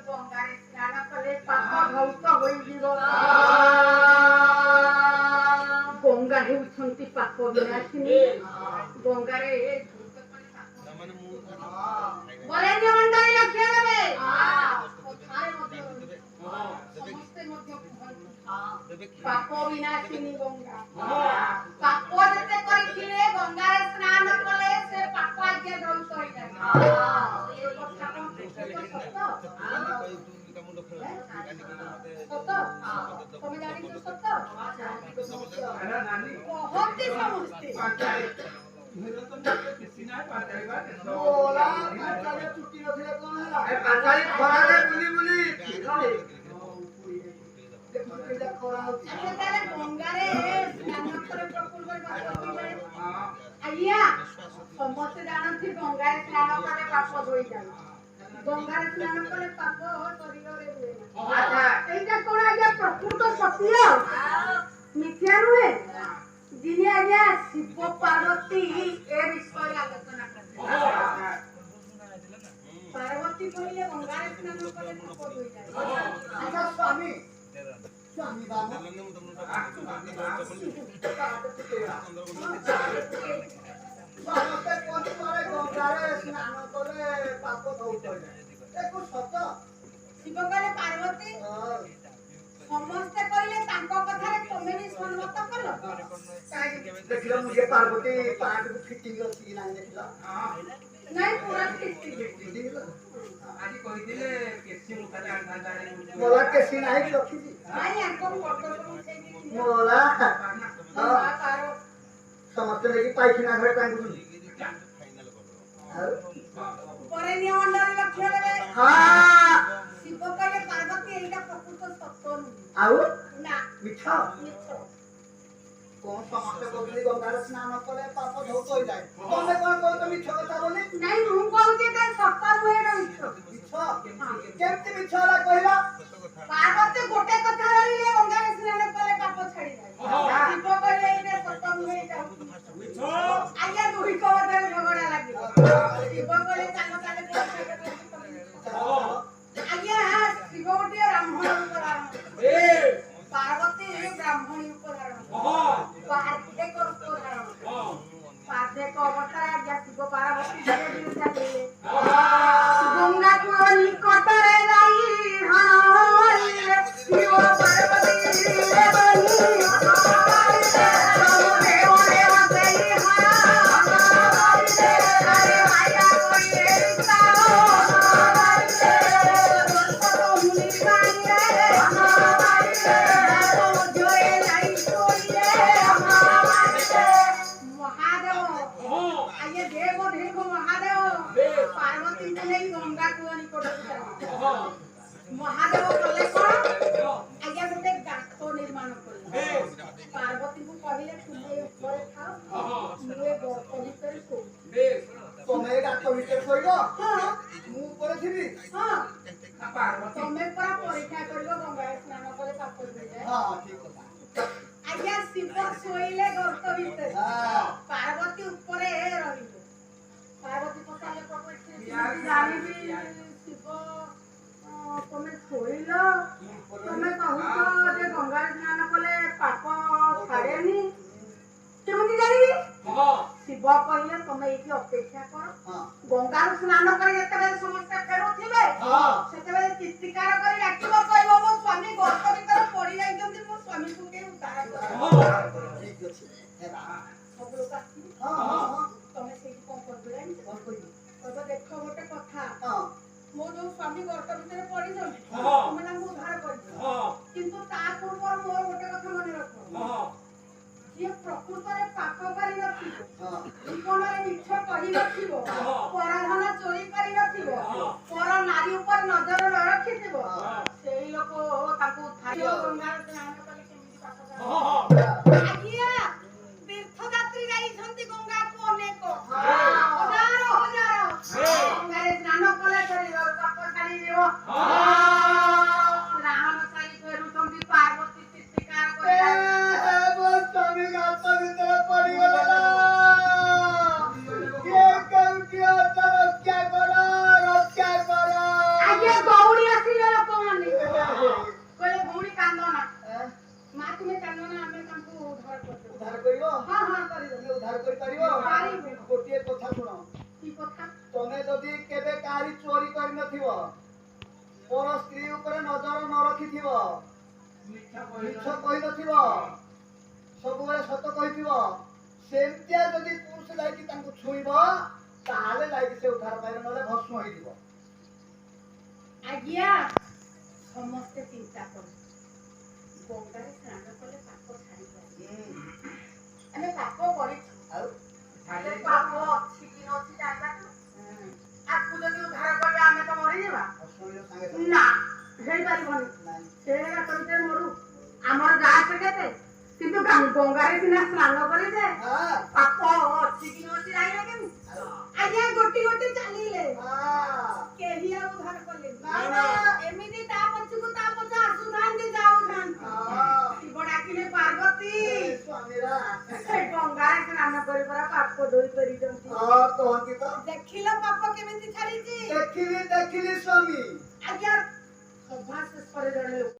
ଗଙ୍ଗାରେ ସ୍ନାନ କଲେ ପାପ ଧୌତ ହୋଇଯିବ। ଗଙ୍ଗା ହେଉଛନ୍ତି ପାପ ବିନାଶିନୀ। ଗଙ୍ଗାରେ ବରେଣ୍ୟ ମଣ୍ଡଳୀ ଲକ୍ଷ୍ୟ ଦେବେ। ସମସ୍ତେ ମଧ୍ୟ ପାପ ବିନାଶିନୀ ଗଙ୍ଗା। ପାପ ଯେତେ କରିଥିଲେ ଗଙ୍ଗାରେ ସ୍ନାନ କଲେ ସେ ପାପ ଆଜ୍ଞା ଧୌତ ହୋଇଯାଏ। ତମେ ଜାଣିଛ ସତ କହନ୍ତି ସମସ୍ତେ। ଗଙ୍ଗାରେ ଆଜ୍ଞା ସମସ୍ତେ ଜାଣନ୍ତି ଗଙ୍ଗାରେ ସ୍ନାନ କଲେ ପାପ ଧୋଇଯାଏ। ଗଙ୍ଗାରେ ସ୍ନାନ କଲେ ପାପ ଶରୀରରେ ହୁଏ ନା। ଏଇଟା କଣ ଆଜ୍ଞା ପ୍ରକୃତ ସତ୍ୟ ମିଥ୍ୟା ନୁହେଁ। ଦିନେ ଆଜ୍ଞା ଶିବ ପାର୍ବତୀ ଏ ବିଷୟରେ ଆଲୋଚନା କଲେ। ପାର୍ବତୀ କହିଲେ ଗଙ୍ଗାରେ ସ୍ନାନ କଲେ ପାପ ଧୋଇଯାଏ। ଆଚ୍ଛା ସ୍ୱାମୀ ସ୍ୱାମୀ ବାବୁ ସମସ୍ତେ କୁହନ୍ତି ପରେ ଗଙ୍ଗାରେ ସ୍ନାନ କଲେ ପାପ ଧୌତ ହୋଇଯାଏ। ସତ ଶିବ କହିଲେ ପାର୍ବତୀ ସମସ୍ତେ କହିଲେ ତାଙ୍କ କଥାରେ ତମେ ବି ସମ୍ମତ କଲ। ଦେଖିଲ ମୁଁ ଯେ ପାର୍ବତୀ ପାହାଡକୁ ଫିଟିଙ୍ଗ ଅଛି କି ନାହିଁ ଦେଖିଲ? ନାଇଁ ପୁରା ଫିଟିଙ୍ଗ। ଆଜି କହିଥିଲେ କେସି ମୋଲା କେସି ନାହିଁ ରଖିଛି। ନାଇଁ ଆଙ୍କ ଫଟୋ ସବୁ ସେଇଠି ମୋଲା ସମସ୍ତେ ନେଇକି ପାଇଖିନା ଘରେ ଟାଙ୍ଗୁଛନ୍ତି। ପରେ ନିୟମଣ୍ଡଳୀ ଲକ୍ଷ୍ୟ ଦେବେ। ଶିବ କହିଲେ ପାର୍ବତୀ ଏଇଟା ପ୍ରକୃତ ସତ୍ୟ ନୁହେଁ। ଆଉ ନା ମିଛ ମିଛ। କଣ ସମସ୍ତେ କହୁଛନ୍ତି ଗଙ୍ଗାରେ ସ୍ନାନ କଲେ ପାପ ଧୌତ ହୋଇଯାଏ। ତମେ କଣ କହୁଛ ମିଛ କଥା ବୋଲି? ନାଇଁ ମୁଁ କହୁଛି ଏଟା ସତ ନୁହେଁ, ଏଟା ମିଛ। ମିଛ କେମିତି ମିଛ ହେଲା କହିଲ? ପାର୍ବତୀ ଗୋଟେ କଥା କହିଲେ ଗଙ୍ଗାରେ ସ୍ନାନ କଲେ ପାପ ଛାଡ଼ିଯାଏ। ଶିବ କହିଲେ ଏଇଟା ସତ ନୁହେଁ, ଏଇଟା ମିଛ। ଆଜ୍ଞା ଦୁହିଁଙ୍କ ମଧ୍ୟରେ ଝଗଡ଼ା ଲାଗିବ। ଶିବ କହିଲେ ଚାଲ ତାହେଲେ ଆଜ୍ଞା ଶିବ ଗୋଟିଏ ବ୍ରାହ୍ମଣ ରୂପ ଧାରଣ ପାର୍ବତୀ ବ୍ରାହ୍ମଣୀ ରୂପ ଧାରଣ ପାର୍ଥକ ରୂପ ଧାରଣ ପାର୍ଥକ ଅବତାର ଆଜ୍ଞା ଶିବ ପାର୍ବତୀ ଧୀରେ ଧୀରେ ଚାଲିଲେ। ଗଙ୍ଗାକୁ ନିକଟରେ ଯାଇ ଶିବ ପାର୍ବତୀ ମହାଦେବ କଲେ କଣ ଆଜ୍ଞା ଗୋଟେ ଗାତ ନିର୍ମାଣ କଲେ। ପାର୍ବତୀଙ୍କୁ କହିଲେ ତୁମେ ଉପରେ ଥାଅ ମୁଁ ଏ ଗର୍ତ୍ତ ଭିତରେ ଶୋଇବି। ତମେ ଏ ଗାତ ଭିତରେ ଶୋଇବ? ମୁଁ ଉପରେ ଥିବି? ତମେ ପୁରା ପରୀକ୍ଷା କରିବ ଗଙ୍ଗାରେ ସ୍ନାନ କଲେ ପାପ ଧୋଇଯାଏ। ଆଜ୍ଞା ଶିବ ଶୋଇଲେ ଗର୍ତ୍ତ ଭିତରେ, ପାର୍ବତୀ ଉପରେ ରହିଲେ। ପାର୍ବତୀ ପଚାରିଲେ ପ୍ରଭୁ ଜାଣିବି ଶିବ ତମେ ଶୋଇଲ, ତମେ କହୁଛ ଯେ ଗଙ୍ଗାରେ ସ୍ନାନ କଲେ ପାପ ଛାଡେନି, କେମିତି ଜାଣିବି? ଶିବ କହିଲେ ତମେ ଏଇଠି ଅପେକ୍ଷା କର। ଗଙ୍ଗାରୁ ସ୍ନାନ କରି ଯେତେବେଳେ ସମସ୍ତେ ଫେରୁଥିବେ ସେତେବେଳେ ଚିତ୍କାର କରି ଡାକିବ, କହିବ ମୋ ସ୍ୱାମୀ ଗର୍ତ୍ତ ଭିତରେ ପଡି ଯାଇଛନ୍ତି, ମୋ ସ୍ୱାମୀକୁ କେହି ଉଦ୍ଧାର କର। ସବୁ ଲୋକ ଆସିବେ। ତମେ ସେଇଠି କଣ କରିବ ଜାଣିଛ? କହିବ ଦେଖ ଗୋଟେ କଥା, ମୋ ଯୋଉ ସ୍ୱାମୀ ଗର୍ତ୍ତ ଭିତରେ ପଡିଛନ୍ତି ତମେ ତାଙ୍କୁ ଉଦ୍ଧାର କରିଛ, କିନ୍ତୁ ତା ପୂର୍ବରୁ ମୋର ଗୋଟେ କଥା ମନେ ରଖ, ଯିଏ ପ୍ରକୃତରେ ପାପ କରିନଥିବ, ଜୀବନରେ ମିଛ କହିନଥିବ, ପରଧନ ଚୋରି କରିନଥିବ, ପର ନାରୀ ଉପରେ ନଜର ନ ରଖିଥିବ, ସେଇ ଲୋକ ତାଙ୍କୁ ଗଙ୍ଗାରେ ସ୍ନାନ କଲେ କେମିତି ପାପ ଆଜ୍ଞା ତୀର୍ଥଯାତ୍ରୀ ଯାଇଛନ୍ତି ଗଙ୍ଗାକୁ ଅନେକ ହଜାର ହଜାର, ଗଙ୍ଗାରେ ସ୍ନାନ କଲେ ଶରୀରର ପାପ ଛାଡ଼ିଯିବ। ସ୍ନାନ ସାରି ଫେରୁଛନ୍ତି ପାର୍ବତୀ ଚିତ୍କାର କରି ଆଜ୍ଞା ଦୌଡ଼ି ଆସିଲେ ମା ତୁମେ ଚାଲ ନା ଆମେ ତାଙ୍କୁ ଉଦ୍ଧାର କରିଦେବୁ। ଉଦ୍ଧାର କରିବ? ହଁ ହଁ କରିବ। ତମେ ଉଦ୍ଧାର କରିପାରିବ? ପାରିବୁ। ଗୋଟିଏ କଥା ଶୁଣ, କି କଥା? ତମେ ଯଦି କେବେ କାହାରି ଚୋରି କରିନଥିବ, ପର ସ୍ତ୍ରୀ ଉପରେ ନଜର ନ ରଖିଥିବ, ମିଛ କହିନଥିବ, ସବୁବେଳେ ସତ କହିଥିବ, ସେମିତିଆ ଯଦି ପୁରୁଷ ଯାଇକି ତାଙ୍କୁ ଛୁଇଁବ ତାହେଲେ ଯାଇକି ସେ ଉଦ୍ଧାର ପାଇବ, ନହେଲେ ଭସ୍ମ ହେଇଯିବ। ଆଜ୍ଞା ସମସ୍ତେ ଚିନ୍ତା କରୁ ଗଙ୍ଗାରେ ସ୍ନାନ କଲେ ପାପ ଛାଡ଼ିଯାଏ। ଆମେ ପାପ କରିଛୁ, ଆଉ ହେଲେ ପାପ ଅଛି କି ନଛି ଜାଣିବାକୁ। ଆକୁ ଯଦି ଉଦ୍ଧାର କରିବା ଆମେ ତ ମରିଯିବା। ଭସ୍ମ ସାଙ୍ଗେ ସାଙ୍ଗେ ନା ହେଇପାରିବନି। ନାଇଁ। ସେଇଟା କରିତେ ମରୁ। ଆମର ଗାଁ କେତେ କିନ୍ତୁ ଗଙ୍ଗାରେ ସିନା ସ୍ନାନ କରିଦେ ହଁ। ପାପ ଅଛି କି ନଛି ଜାଣିବା କେମିତି? ଆଜ୍ଞା ଗୋଟି ଗୋଟି ଚାଲିଲେ କେହି ଆଉ ଉଦ୍ଧାର କଲେନି। ଏମିତି ତା ପଛକୁ ତା ପଛ ଆସୁଥାନ୍ତି ଯାଉଥାନ୍ତି। ଶିବ ଡାକିଲେ ପାର୍ବତୀ ଗଙ୍ଗାରେ ସ୍ନାନ କରି ପରା ପାପ ଧୋଇ କରିଛନ୍ତି। ଦେଖିଲ ପାପ କେମିତି ଛାଡିଛି? ଦେଖିଲି ସ୍ୱାମୀ। ଆଜ୍ଞା ସଭା ଶେଷରେ ଜଣେ ଲୋକ